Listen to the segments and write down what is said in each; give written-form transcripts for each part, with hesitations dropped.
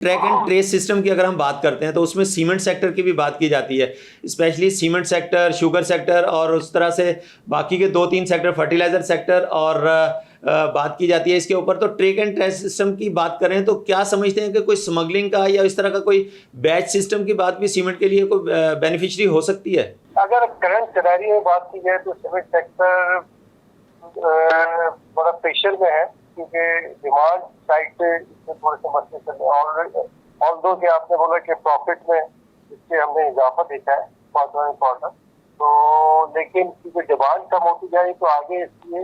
Track and trace system की अगर हम बात करते हैं तो उसमें सीमेंट सेक्टर की भी बात की जाती है, specially cement sector, sugar sector और उस तरह से बाकी के 2-3 सेक्टर, फर्टिलाइजर सेक्टर और बात की जाती है इसके ऊपर। तो ट्रैक एंड ट्रेस सिस्टम की बात करें तो क्या समझते हैं कि कोई स्मगलिंग का या इस तरह का कोई बैच सिस्टम की बात भी सीमेंट के लिए कोई बेनिफिशियरी हो सकती है? अगर करंट सिनेरियो में बात की जाए तो सीमेंट सेक्टर बड़ा प्रेशर में है, क्योंकि डिमांड साइड पे इसमें थोड़े से मसले चल रहे हैं। ऑल्दो कि आपने बोला कि प्रॉफिट में इससे हमने इजाफा देखा है क्वार्टर, तो लेकिन क्योंकि डिमांड कम होती जाए तो आगे इसलिए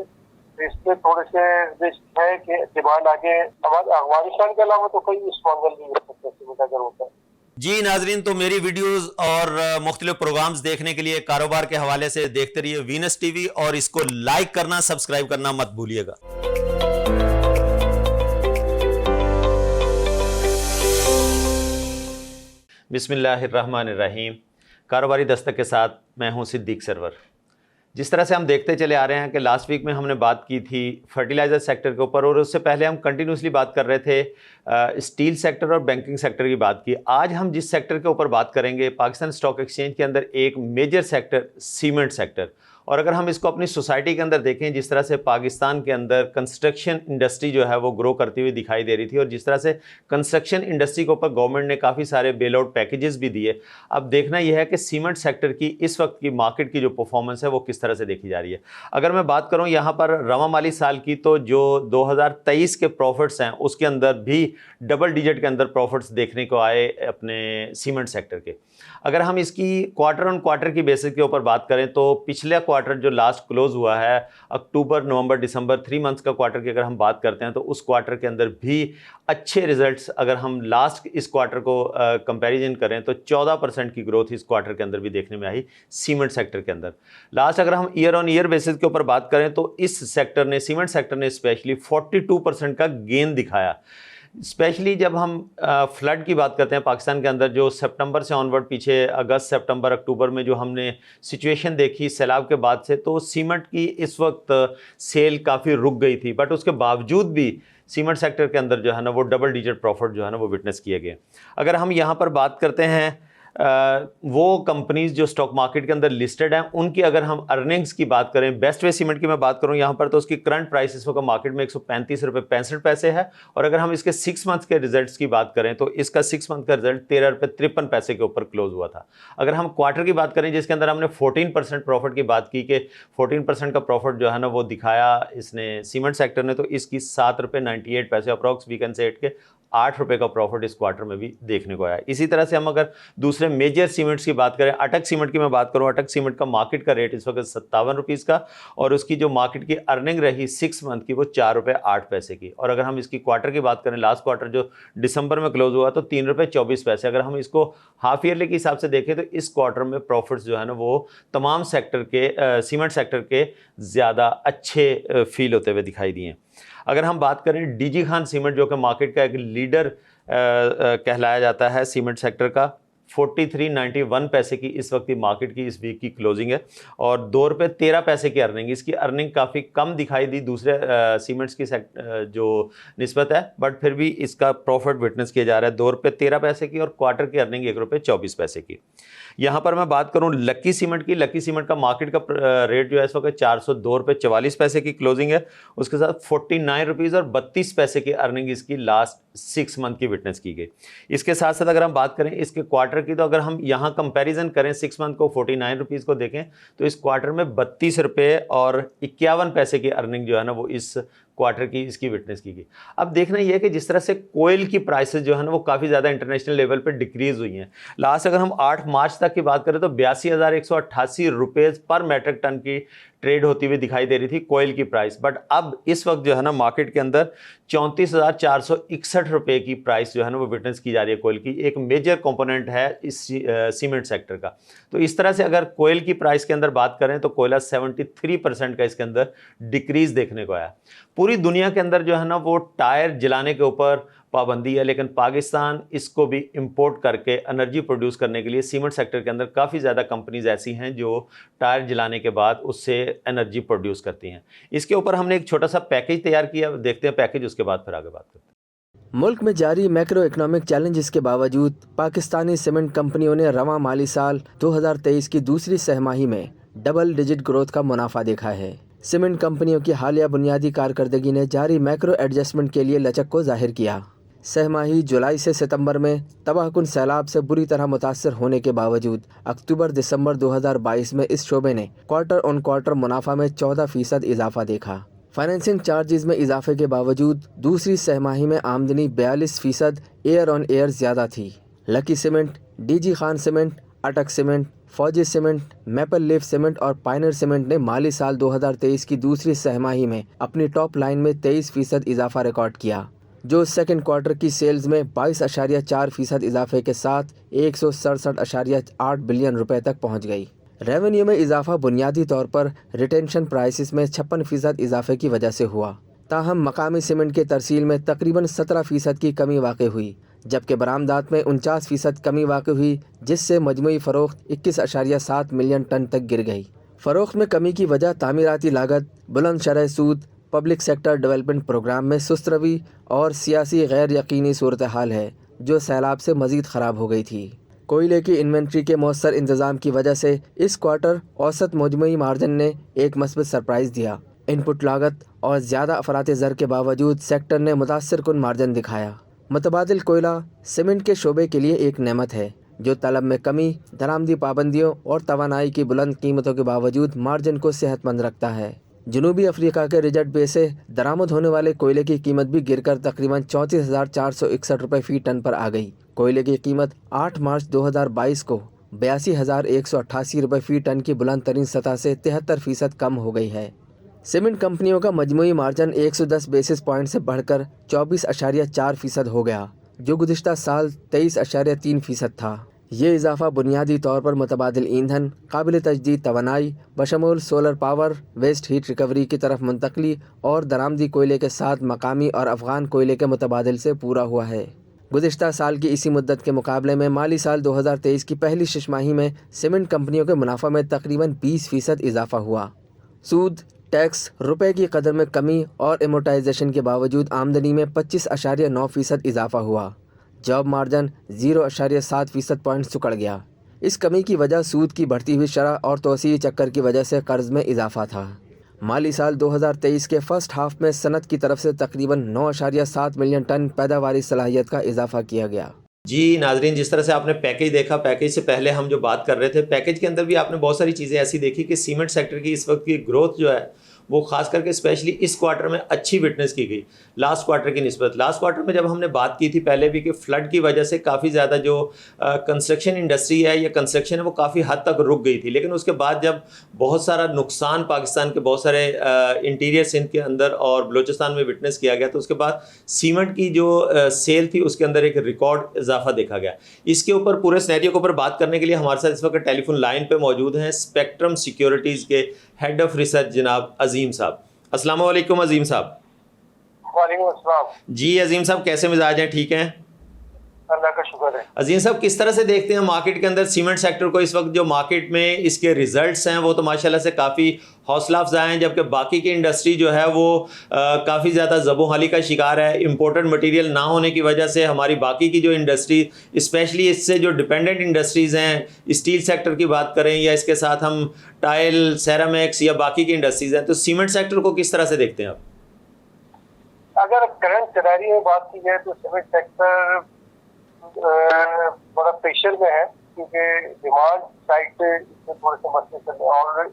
इसमें थोड़े से रिस्क है कि डिमांड आगे अफगानिस्तान के अलावा तो कोई स्ट्रॉन्गर नहीं हो सकता सीमेंट अगर होता है। जी नाजरीन, तो मेरी वीडियोस और मुख्तलिफ प्रोग्राम्स देखने के लिए कारोबार के हवाले से देखते रहिए वीनस टीवी और इसको लाइक करना, सब्सक्राइब करना मत भूलिएगा। बिस्मिल्लाहिर्रहमानिर्रहीम। कारोबारी दस्तक के साथ मैं हूं सिद्दीक सरवर। जिस तरह से हम देखते चले आ रहे हैं कि लास्ट वीक में हमने बात की थी फर्टिलाइज़र सेक्टर के ऊपर और उससे पहले हम कंटिन्यूसली बात कर रहे थे स्टील सेक्टर और बैंकिंग सेक्टर की बात की। आज हम जिस सेक्टर के ऊपर बात करेंगे, पाकिस्तान स्टॉक एक्सचेंज के अंदर एक मेजर सेक्टर सीमेंट सेक्टर। और अगर हम इसको अपनी सोसाइटी के अंदर देखें, जिस तरह से पाकिस्तान के अंदर कंस्ट्रक्शन इंडस्ट्री जो है वो ग्रो करती हुई दिखाई दे रही थी और जिस तरह से कंस्ट्रक्शन इंडस्ट्री के ऊपर गवर्नमेंट ने काफ़ी सारे बेल आउट पैकेजेस भी दिए। अब देखना यह है कि सीमेंट सेक्टर की इस वक्त की मार्केट की जो परफॉर्मेंस है वो किस तरह से देखी जा रही है। अगर मैं बात करूं यहाँ पर रवा माली साल की, तो जो 2023 के प्रॉफिट्स हैं उसके अंदर भी डबल डिजिट के अंदर प्रॉफिट्स देखने को आए अपने सीमेंट सेक्टर के। अगर हम इसकी क्वार्टर ऑन क्वार्टर की बेसिस के ऊपर बात करें तो पिछला क्वार्टर जो लास्ट क्लोज हुआ है अक्टूबर, नवंबर, दिसंबर 3 मंथ्स का क्वार्टर की अगर हम बात करते हैं तो उस क्वार्टर के अंदर भी अच्छे रिजल्ट्स, अगर हम लास्ट इस क्वार्टर को कंपैरिजन करें तो 14% की ग्रोथ इस क्वार्टर के अंदर भी देखने में आई सीमेंट सेक्टर के अंदर। लास्ट अगर हम ईयर ऑन ईयर बेसिस के ऊपर बात करें तो इस सेक्टर ने, सीमेंट सेक्टर ने स्पेशली 42% का गेन दिखाया। स्पेशली जब हम फ्लड की बात करते हैं पाकिस्तान के अंदर, जो सितंबर से ऑनवर्ड पीछे अगस्त, सितंबर, अक्टूबर में जो हमने सिचुएशन देखी सैलाब के बाद से, तो सीमेंट की इस वक्त सेल काफ़ी रुक गई थी, बट उसके बावजूद भी सीमेंट सेक्टर के अंदर जो है ना वो डबल डिजिट प्रॉफिट जो है ना वो विटनेस किए गए। अगर हम यहाँ पर बात करते हैं वो कंपनीज जो स्टॉक मार्केट के अंदर लिस्टेड हैं उनकी अगर हम अर्निंग्स की बात करें, बेस्ट वे सीमेंट की मैं बात करूं यहाँ पर, तो उसकी करंट प्राइस इस वक्त मार्केट में 135 रुपये 65 पैसे है। और अगर हम इसके 6 मंथ के रिजल्ट्स की बात करें तो इसका 6 मंथ का रिजल्ट 13 रुपये 53 पैसे के ऊपर क्लोज हुआ था। अगर हम क्वार्टर की बात करें जिसके अंदर हमने 14% प्रॉफिट की बात की कि 14% का प्रॉफिट जो है ना वो दिखाया इसने सीमेंट सेक्टर ने, तो इसकी 7 रुपये 98 पैसे अप्रॉक्स वी कैन से के 8 रुपये का प्रॉफिट इस क्वार्टर में भी देखने को आया। इसी तरह से हम अगर दूसरे मेजर सीमेंट्स की बात करें, अटक सीमेंट की मैं बात करूं, अटक सीमेंट का मार्केट का रेट इस वक्त 57 रुपीज़ का और उसकी जो मार्केट की अर्निंग रही 6 मंथ की वो 4 रुपये 8 पैसे की। और अगर हम इसकी क्वार्टर की बात करें, लास्ट क्वार्टर जो दिसंबर में क्लोज हुआ तो 3 रुपये 24 पैसे। अगर हम इसको हाफ ईयरली के हिसाब से देखें तो इस क्वार्टर में प्रॉफिट्स जो है ना वो तमाम सेक्टर के सीमेंट सेक्टर के ज़्यादा अच्छे फील होते हुए दिखाई दिए। अगर हम बात करें डीजी खान सीमेंट, जो कि मार्केट का एक लीडर कहलाया जाता है सीमेंट सेक्टर का, 43.91 पैसे की इस वक्त की मार्केट की इस वीक की क्लोजिंग है और 2 रुपये 13 पैसे की अर्निंग। इसकी अर्निंग काफ़ी कम दिखाई दी दूसरे सीमेंट्स की जो निस्बत है, बट फिर भी इसका प्रॉफिट विटनेस किया जा रहा है 2 रुपये 13 पैसे की और क्वार्टर की अर्निंग 1 रुपये 24 पैसे की। यहाँ पर मैं बात करूँ लक्की सीमेंट की, लक्की सीमेंट का मार्केट का रेट जो है इस वक्त 402 रुपये 44 पैसे की क्लोजिंग है। उसके साथ 49 रुपीज़ और 32 पैसे की अर्निंग इसकी लास्ट 6 मंथ की विटनेस की गई। इसके साथ साथ अगर हम बात करें इसके क्वार्टर की, तो अगर हम यहाँ कंपैरिजन करें 6 मंथ को 49 रुपीज़ को देखें तो इस क्वार्टर में 32 रुपये और 51 पैसे की अर्निंग जो है ना वो इस क्वार्टर की इसकी विटनेस की गई। अब देखना यह है कि जिस तरह से कोयल की प्राइसेस जो है ना वो काफ़ी ज़्यादा इंटरनेशनल लेवल पे डिक्रीज हुई हैं। लास्ट अगर हम 8 मार्च तक की बात करें तो 82,188 रुपये पर मेट्रिक टन की ट्रेड होती हुई दिखाई दे रही थी कोयल की प्राइस, बट अब इस वक्त जो है ना मार्केट के अंदर 34,461 रुपये की प्राइस जो है ना वो विटनेस की जा रही है। कोयल की एक मेजर कंपोनेंट है इस सीमेंट सेक्टर का। तो इस तरह से अगर कोयल की प्राइस के अंदर बात करें तो कोयला 73% का इसके अंदर डिक्रीज देखने को आया। पूरी दुनिया के अंदर जो है ना वो टायर जलाने के ऊपर पाबंदी है, लेकिन पाकिस्तान इसको भी इंपोर्ट करके एनर्जी प्रोड्यूस करने के लिए सीमेंट सेक्टर के अंदर काफ़ी ज़्यादा कंपनीज ऐसी हैं जो टायर जलाने के बाद उससे एनर्जी प्रोड्यूस करती हैं। इसके ऊपर हमने एक छोटा सा पैकेज तैयार किया, देखते हैं पैकेज, उसके बाद फिर आगे बात करते हैं। मुल्क में जारी मैक्रो इकोनॉमिक चैलेंजेस के बावजूद पाकिस्तानी सीमेंट कंपनियों ने रवां माली साल 2023 की दूसरी सहमाही में डबल डिजिट ग्रोथ का मुनाफा देखा है। सीमेंट कंपनियों की हालिया बुनियादी कारकर्दगी ने जारी मैक्रो एडजस्टमेंट के लिए लचक को जाहिर किया। सहमाही जुलाई से सितंबर में तबाहकुन सैलाब से बुरी तरह मुतासर होने के बावजूद अक्टूबर दिसंबर 2022 में इस शोबे ने क्वार्टर ऑन क्वार्टर मुनाफा में 14% इजाफा देखा। फाइनेंसिंग चार्जेस में इजाफे के बावजूद दूसरी सहमाही में आमदनी 42% ईयर ऑन ईयर ज़्यादा थी। Lucky cement, DG Khan cement, अटक सीमेंट, फौजी सीमेंट, मैपल लीफ सीमेंट और पायनियर सीमेंट ने माली साल 2023 की दूसरी सहमाही में अपनी टॉप लाइन में 23% इजाफा रिकॉर्ड किया, जो सेकंड क्वार्टर की सेल्स में 22.4% इजाफे के साथ 167.8 बिलियन रुपए तक पहुंच गई। रेवेन्यू में इजाफा बुनियादी तौर पर रिटेंशन प्राइसेस में 56% इजाफे की वजह से हुआ। ताहम मकामी सीमेंट के तरसील में तकरीबन 17% की कमी वाक़ हुई, जबकि बरामदात में 49% कमी वाक़ हुई, जिससे मजमूई फ़रोख्त 21.7 मिलियन टन तक गिर गई। फ़रोख्त में कमी की वजह तामीराती लागत, बुलंद शरह सूद, पब्लिक सेक्टर डेवलपमेंट प्रोग्राम में सुस्त रवि और सियासी गैर यकीनी सूरत हाल है, जो सैलाब से मज़ीद ख़राब हो गई थी। कोयले की इन्वेंट्री के मौसर इंतज़ाम की वजह से इस क्वार्टर औसत मजमूई मार्जिन ने एक मस्बत सरप्राइज़ दिया। इनपुट लागत और ज़्यादा अफरात ज़र के बावजूद सेक्टर ने मुतासर कुन मार्जिन दिखाया। मुतबादिल कोयला सीमेंट के शोबे के लिए एक नेमत है, जो तलब में कमी, दरामदी पाबंदियों और तवानाई की बुलंद कीमतों के बावजूद मार्जिन को सेहतमंद रखता है। जनूबी अफ्रीका के रिजर्ट बे से दरामद होने वाले कोयले की कीमत भी गिरकर तकरीबन 34,461 रुपये फ़ी टन पर आ गई। कोयले की कीमत 8 मार्च 2022 को 82,188 रुपये फ़ी टन की बुलंद तरीन सतह से 73% कम हो गई है। सीमेंट कंपनियों का मजमूई मार्जिन 110 बेसिस पॉइंट से बढ़कर 24.4% हो गया, जो गुज़िश्ता साल 23.3% था। ये इजाफा बुनियादी तौर पर मुतबादिल ईंधन, काबिल तजदीद तवानाई बशमूल solar power, waste heat recovery की तरफ मुंतकली और दरामदी कोयले के साथ मकामी और अफ़गान कोयले के मुतबादिल से पूरा हुआ है। गुज़िश्ता साल की इसी मुद्दत के मुकाबले में माली साल 2023 की पहली छमाही में सीमेंट कंपनियों के मुनाफा में तकरीबन 20% इजाफा हुआ। सूद, टैक्स, रुपए की कदर में कमी और एमोटाइजेशन के बावजूद आमदनी में 25.9% इजाफा हुआ। जॉब मार्जिन 0.7% पॉइंट सुकड़ गया। इस कमी की वजह सूद की बढ़ती हुई शरह और तोसी चक्कर की वजह से कर्ज में इजाफा था। माली साल 2023 के फर्स्ट हाफ में सनत की तरफ से तकरीबन 9.7 मिलियन टन पैदावारी सलाहियत का इजाफा किया गया। जी नाजरीन, जिस तरह से आपने पैकेज देखा, पैकेज से पहले हम जो बात कर रहे थे, पैकेज के अंदर भी आपने बहुत सारी चीज़ें ऐसी देखी कि सीमेंट सेक्टर की इस वक्त की ग्रोथ जो है वो खास करके स्पेशली इस क्वार्टर में अच्छी विटनेस की गई लास्ट क्वार्टर की निस्बत। लास्ट क्वार्टर में जब हमने बात की थी पहले भी कि फ्लड की वजह से काफ़ी ज़्यादा जो कंस्ट्रक्शन इंडस्ट्री है या कंस्ट्रक्शन है वो काफ़ी हद तक रुक गई थी, लेकिन उसके बाद जब बहुत सारा नुकसान पाकिस्तान के बहुत सारे इंटीरियर सिंध के अंदर और बलूचिस्तान में विटनेस किया गया, तो उसके बाद सीमेंट की जो सेल थी उसके अंदर एक रिकॉर्ड इजाफा देखा गया। इसके ऊपर पूरे सिनेरियो के ऊपर बात करने के लिए हमारे साथ इस वक्त टेलीफोन लाइन पे मौजूद हैं स्पेक्ट्रम सिक्योरिटीज़ के हेड ऑफ रिसर्च जनाब अजीम साहब। अस्सलाम वालेकुम अजीम साहब। वालेकुम अस्सलाम। जी अजीम साहब, कैसे मिजाज हैं? ठीक हैं? अल्लाह का शुक्र है। अजीम साहब, किस तरह से देखते हैं मार्केट के अंदर सीमेंट सेक्टर को इस वक्त? जो मार्केट में इसके रिजल्ट्स हैं वो तो माशाल्लाह से काफ़ी हौसला अफजा हैं, जबकि बाकी की इंडस्ट्री जो है वो काफ़ी ज़्यादा ज़बोहाली का शिकार है। इम्पोर्टेड मटेरियल ना होने की वजह से हमारी बाकी की जो इंडस्ट्री, स्पेशली इससे जो डिपेंडेंट इंडस्ट्रीज़ हैं, स्टील सेक्टर की बात करें या इसके साथ हम टाइल, सेरामिक्स या बाकी की इंडस्ट्रीज़ हैं, तो सीमेंट सेक्टर को किस तरह से देखते हैं आप? अगर करंट सिनेरियो में बात की जाए तो सीमेंट सेक्टर बड़ा प्रेशर में है, क्योंकि डिमांड साइड से इसमें थोड़े से मसले चल रहे हैं।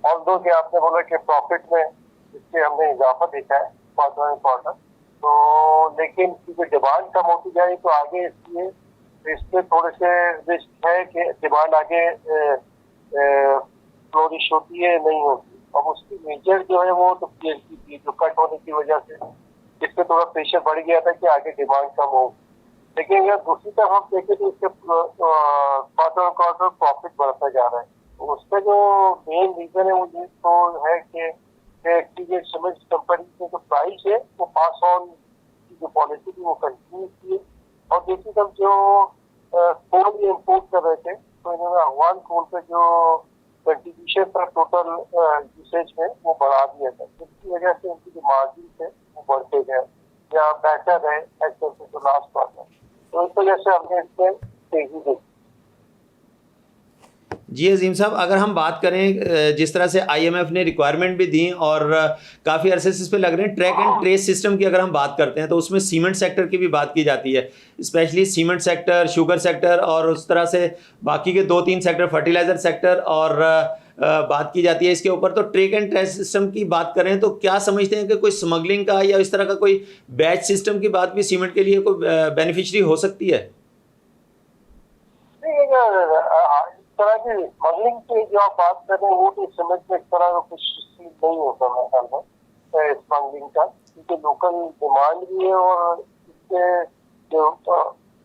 ऑल्दो कि आपने बोला कि प्रॉफिट में इससे हमने इजाफा देखा है क्वार्टर, तो लेकिन क्योंकि डिमांड कम होती जाए तो आगे इसलिए इस पर थोड़े से रिस्क है कि डिमांड आगे फ्लोरिश होती है नहीं होती। अब उसकी मेजर जो है वो तो पीएलसी थी, जो कट होने की वजह से इस पर थोड़ा प्रेशर बढ़ गया था कि आगे डिमांड कम हो। लेकिन अगर दूसरी तरफ हम देखें तो इसके क्वार्टर प्रॉफिट बढ़ता जा रहा है। तो उसका जो मेन रीजन है वो ये तो है कि सीमेंट कंपनी की जो प्राइस है वो पास ऑन की जो पॉलिसी थी वो कंटिन्यू की। और दूसरी तरफ जो कोल इम्पोर्ट कर रहे थे तो इन्होंने अफगान कोल पे जो कंट्रीब्यूशन था टोटल यूसेज में वो बढ़ा दिया था, जिसकी वजह से उनकी जो मार्जिन थे वो बढ़ते गए। या बेटर है as compared to last quarter. तो इस वजह से हमने इसमें तेजी देखी। जी अजीम साहब, अगर हम बात करें जिस तरह से आईएमएफ ने रिक्वायरमेंट भी दी और काफ़ी अरसे से इस पे लग रहे हैं ट्रैक एंड ट्रेस सिस्टम की अगर हम बात करते हैं तो उसमें सीमेंट सेक्टर की भी बात की जाती है, specially cement sector, sugar sector और उस तरह से बाकी के 2-3 सेक्टर, फर्टिलाइज़र सेक्टर और बात की जाती है इसके ऊपर। तो ट्रैक एंड ट्रेस सिस्टम की बात करें तो क्या समझते हैं कि कोई स्मगलिंग का या इस तरह का कोई बैच सिस्टम की बात भी सीमेंट के लिए कोई बेनिफिशरी हो सकती है? इस तरह की स्मगलिंग की जो आप बात कर रहे हैं वो तो सीमेंट में इस तरह का कुछ नहीं होता मेरे ख्याल में स्मगलिंग का, क्योंकि लोकल डिमांड भी है और इसके जो तो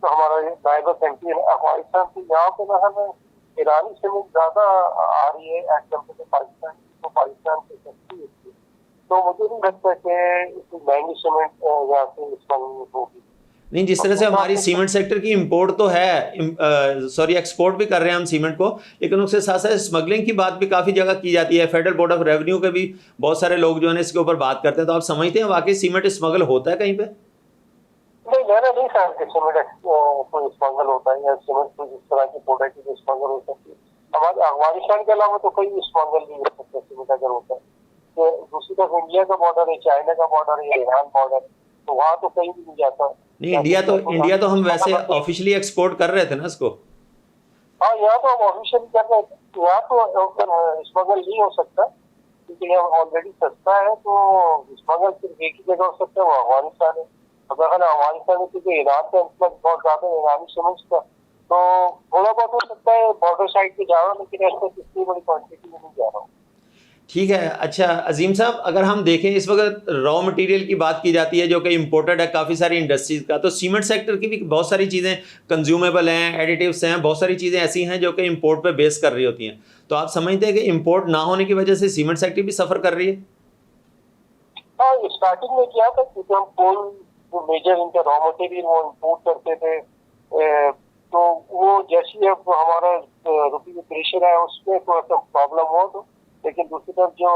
हमारा नाइबर कंट्री है अफगानिस्तान की, यहाँ पे ना हमें ईरानी सीमेंट ज्यादा आ रही है एज कम्पेयर टू पाकिस्तान, तो पाकिस्तान से सस्ती होती है। तो मुझे नहीं लगता कि महंगी सीमेंट यहाँ से स्मगलिंग होगी। नहीं, जिस तरह से हमारी सीमेंट सेक्टर की इंपोर्ट तो है, सॉरी एक्सपोर्ट भी कर रहे हैं हम सीमेंट को, लेकिन उसके साथ साथ स्मगलिंग की बात भी काफ़ी जगह की जाती है। फेडरल बोर्ड ऑफ रेवेन्यू के भी बहुत सारे लोग जो है इसके ऊपर बात करते हैं। तो आप समझते हैं वाकई सीमेंट स्मगल होता है कहीं पे? नहीं, मैंने नहीं कहा कि सीमेंट कोई स्मगल होता है या सीमेंट कोई इस तरह की प्रोडक्ट की स्मगल हो सकती है। हमारे अफगानिस्तान के अलावा तो कोई स्मगल नहीं हो सकता सीमेंट अगर होता है। तो दूसरी तरफ इंडिया का बॉर्डर है, चाइना का बॉर्डर है, ईरान बॉर्डर, तो वहाँ तो कहीं भी नहीं जाता। नहीं, इंडिया तो हम वैसे ऑफिशियली एक्सपोर्ट कर रहे थे ना इसको। हाँ, यहाँ तो हम ऑफिशियली कर रहे थे, यहाँ तो स्मगल नहीं हो सकता क्योंकि यहाँ ऑलरेडी सस्ता है। तो स्मगल सिर्फ एक ही जगह हो सकता है, वो अफगानिस्तान है। अगर अफगानिस्तान में क्योंकि ईरान का इन्फ्लुएंस बहुत ज्यादा है ईरानी सीमेंट का, तो थोड़ा बहुत हो सकता है बॉर्डर साइड पे जा रहा हूँ, लेकिन ऐसा इतनी बड़ी क्वान्टिटी में नहीं जा रहा हूँ। ठीक है। अच्छा अजीम साहब, अगर हम देखें इस वक्त रॉ मटेरियल की बात की जाती है जो कि इंपोर्टेड है काफ़ी सारी इंडस्ट्रीज़ का, तो सीमेंट सेक्टर की भी बहुत सारी चीज़ें कंज्यूमेबल हैं, एडिटिव्स हैं, बहुत सारी चीज़ें ऐसी हैं जो कि इंपोर्ट पे बेस कर रही होती हैं। तो आप समझते हैं कि इंपोर्ट ना होने की वजह से सीमेंट सेक्टर भी सफ़र कर रही है? हाँ, स्टार्टिंग में क्या था क्योंकि हम कोल जो मेजर इनका रॉ मटेरियल वो इम्पोर्ट करते थे, तो वो जैसे अब हमारा रुपये में प्रेशर आया उसमें थोड़ा सा प्रॉब्लम हुआ। तो लेकिन दूसरी तरफ जो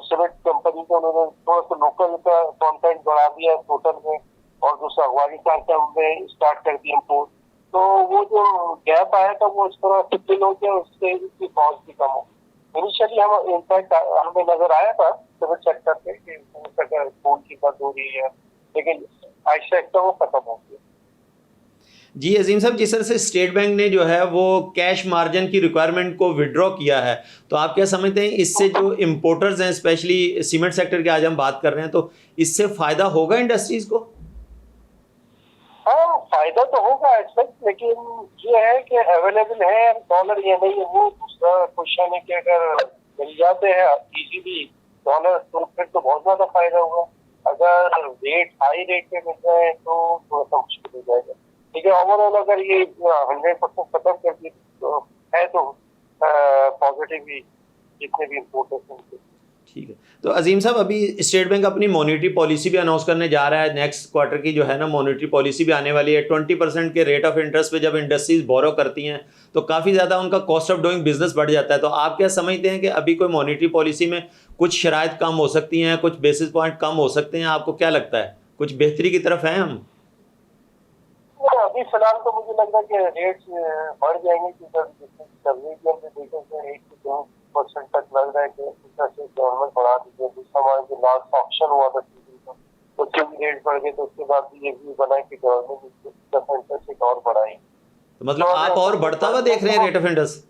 सीमेंट कंपनी का उन्होंने थोड़ा सा लोकल का कॉन्टेंट बढ़ा दिया टोटल में, और दूसरा अफगानिस्तान का हमने स्टार्ट कर दिया इम्पोर्ट, तो वो जो गैप आया था वो इस तरह से फिल हो गया, उससे इसकी कॉस्ट भी कम हो। इनिशियली हम इम्पैक्ट हमें नजर आया था सीमेंट सेक्टर पे कि कोल की बंद हो रही है, लेकिन आहिस्ता आहिस्ता वो खत्म हो गया। जी अजीम साहब, जिस तरह से स्टेट बैंक ने जो है वो कैश मार्जिन की रिक्वायरमेंट को विड्रॉ किया है, तो आप क्या समझते हैं इससे जो इम्पोर्टर्स हैं स्पेशली सीमेंट सेक्टर की आज हम बात कर रहे हैं, तो इससे फायदा होगा इंडस्ट्रीज को? हाँ, फायदा तो होगा ऐसा, लेकिन ये है कि अवेलेबल है डॉलर या नहीं है वो दूसरा क्वेश्चन है। कि अगर मिल जाते हैं इजीली डॉलर तो फिर तो बहुत ज्यादा फायदा होगा। अगर रेट हाई रेट पे मिल जाए तो थोड़ा सा मुश्किल हो जाएगा। ठीक है, ओवरऑल अगर ये 100% खत्म कर दी तो है तो पॉजिटिव ही जितने भी इम्पोर्टेशन। ठीक है। तो अजीम साहब, अभी स्टेट बैंक अपनी मॉनेटरी पॉलिसी भी अनाउंस करने जा रहा है। नेक्स्ट क्वार्टर की जो है ना मॉनेटरी पॉलिसी भी आने वाली है। 20% के रेट ऑफ इंटरेस्ट पे जब इंडस्ट्रीज बोरो करती हैं तो काफ़ी ज़्यादा उनका कॉस्ट ऑफ डूइंग बिजनेस बढ़ जाता है। तो आप क्या समझते हैं कि अभी कोई मॉनेटरी पॉलिसी में कुछ शराइत कम हो सकती हैं, कुछ बेसिस पॉइंट कम हो सकते हैं? आपको क्या लगता है, कुछ बेहतरी की तरफ हैं हम? अभी फिलहाल तो मुझे लग रहा है कि रेट्स बढ़ जाएंगे क्योंकि तक लग रहा है कि गवर्नमेंट बढ़ा दीजिए। दूसरा हमारा जो लास्ट ऑप्शन हुआ था उसके भी रेट बढ़ गए, तो उसके बाद भी ये भी बना कि गवर्नमेंट इंटरेस्ट और बढ़ाई। तो मतलब आप और बढ़ता हुआ देख रहे हैं रेट ऑफ इंटरेस्ट?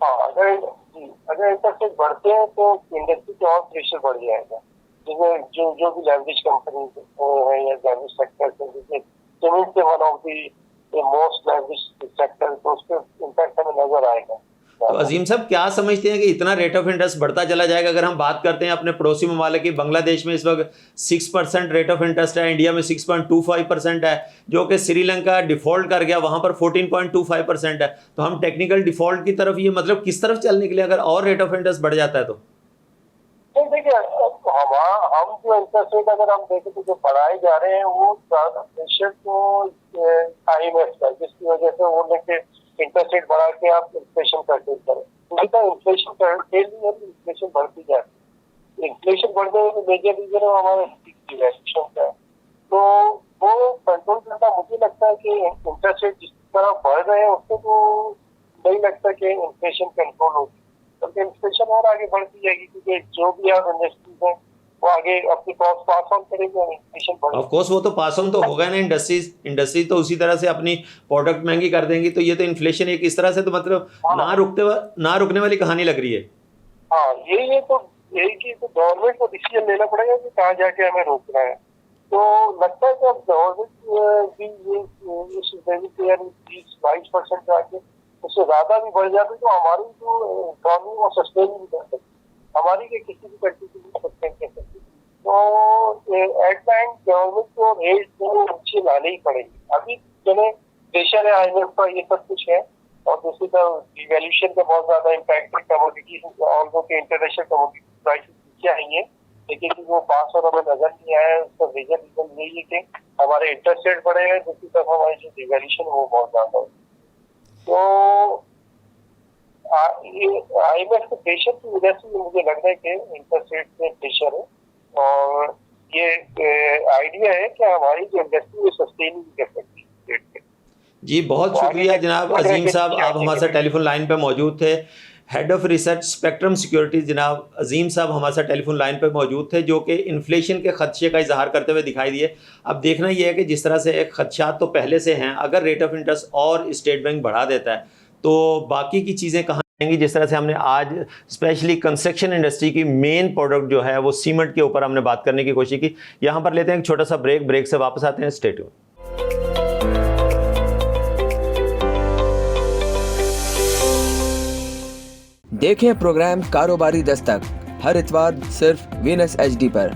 हाँ, अगर इंटरेस्ट बढ़ते हैं तो इंडस्ट्री का और प्रेशर बढ़ जाएगा। जिसमें जो भी लैंग्वेज कंपनी है या लैंग्वेज सेक्टर है, जैसे सीमेंट से one of the most language sector, तो उस पर इम्पैक्ट हमें नजर आएगा। तो अजीम साहब, क्या समझते हैं कि इतना रेट ऑफ इंटरेस्ट बढ़ता चला जाएगा? अगर हम बात करते हैं अपने पड़ोसी ममालिक की, बांग्लादेश में इस वक्त 6% रेट ऑफ इंटरेस्ट है, इंडिया में 6.25% है, जो कि श्रीलंका डिफॉल्ट कर गया वहाँ पर 14.25% है। तो हम टेक्निकल डिफॉल्ट की तरफ, ये मतलब किस तरफ चलने के लिए अगर और रेट ऑफ इंटरेस्ट बढ़ जाता है तो? देखिए, हम जो इंटरेस्ट रेट अगर हम देखें तो जो बढ़ाए जा रहे हैं वो प्रेशर तो IMF का, जिसकी वजह से वो लेके इंटरेस्ट रेट बढ़ा के आप इन्फ्लेशन कंट्रोल करें। इन्फ्लेशन कंट्रोल इन्फ्लेशन बढ़ती जाती है। इन्फ्लेशन बढ़ने में मेजर रीजन है हमारे डिवैल्यूएशन का है। तो वो कंट्रोल करना, मुझे लगता है कि इंटरेस्ट रेट जिस तरह बढ़ रहे हैं उससे तो नहीं लगता कि इन्फ्लेशन कंट्रोल होगी, बल्कि इन्फ्लेशन और आगे बढ़ती जाएगी, क्योंकि जो भी आप इंडस्ट्रीज हैं वो आगे अपनी कॉस्ट पास ऑन करेंगे और इन्फ्लेशन बढ़ेगी। ऑफ कोर्स वो तो पास ऑन तो होगा ना, इंडस्ट्रीज तो उसी तरह से अपनी प्रोडक्ट महंगी कर देंगी, तो ये तो इन्फ्लेशन एक इस तरह से तो मतलब ना रुकने वाली कहानी लग रही है। हाँ, यही कि तो गवर्नमेंट को डिसीजन लेना पड़ेगा कि कहाँ जाके हमें रोकना है। तो लगता है कि अब गवर्नमेंट भी ये इस 20-22% जाके उससे ज्यादा भी बढ़ जाती तो हमारी जो इकॉनमी वो सस्टेन नहीं कर सकती, हमारी के किसी भी कंट्री की सस्टेन कर सकती। तो एट द एंड गवर्नमेंट को रेट जो नीचे लाने ही पड़ेगी। अभी चले प्रेशर है IMF का, ये सब कुछ है, और दूसरी तरफ डिवैल्यूएशन का बहुत ज्यादा इम्पैक्ट है कमोडिटी, ऑल्दो के इंटरनेशनल कमोडिटी प्राइसेस नीचे आई है, लेकिन वो पास और हमें नजर नहीं आया है। उसका रीजन यही है कि हमारे इंटरेस्ट रेट बढ़े हैं, दूसरी तरफ हमारी जो डिवैल्यूएशन वो बहुत ज्यादा है। तो ये IMF के प्रेशर की वजह से मुझे लग रहा है कि इंटरेस्ट रेट में प्रेशर है, और ये आइडिया है कि हमारी जो इंडस्ट्री है सस्टेन नहीं कर सकती रेट पे। जी बहुत शुक्रिया जनाब अजीम साहब, आप हमारे साथ टेलीफोन लाइन पे मौजूद थे। Head of research spectrum securities जनाब अजीम साहब हमारे साथ टेलीफोन लाइन पे मौजूद थे, जो कि इन्फ्लेशन के खदशे का इजहार करते हुए दिखाई दिए। अब देखना ये है कि जिस तरह से खदशात तो पहले से हैं, अगर रेट ऑफ इंटरेस्ट और स्टेट बैंक बढ़ा देता है तो बाकी की चीज़ें कहाँ जाएंगी। जिस तरह से हमने आज स्पेशली कंस्ट्रक्शन इंडस्ट्री की मेन प्रोडक्ट जो है वो सीमेंट के ऊपर हमने बात करने की कोशिश की। यहाँ पर लेते हैं एक छोटा सा ब्रेक से वापस आते हैं। Stay tuned. देखें प्रोग्राम कारोबारी दस्तक हर इतवार सिर्फ वीनस HD पर।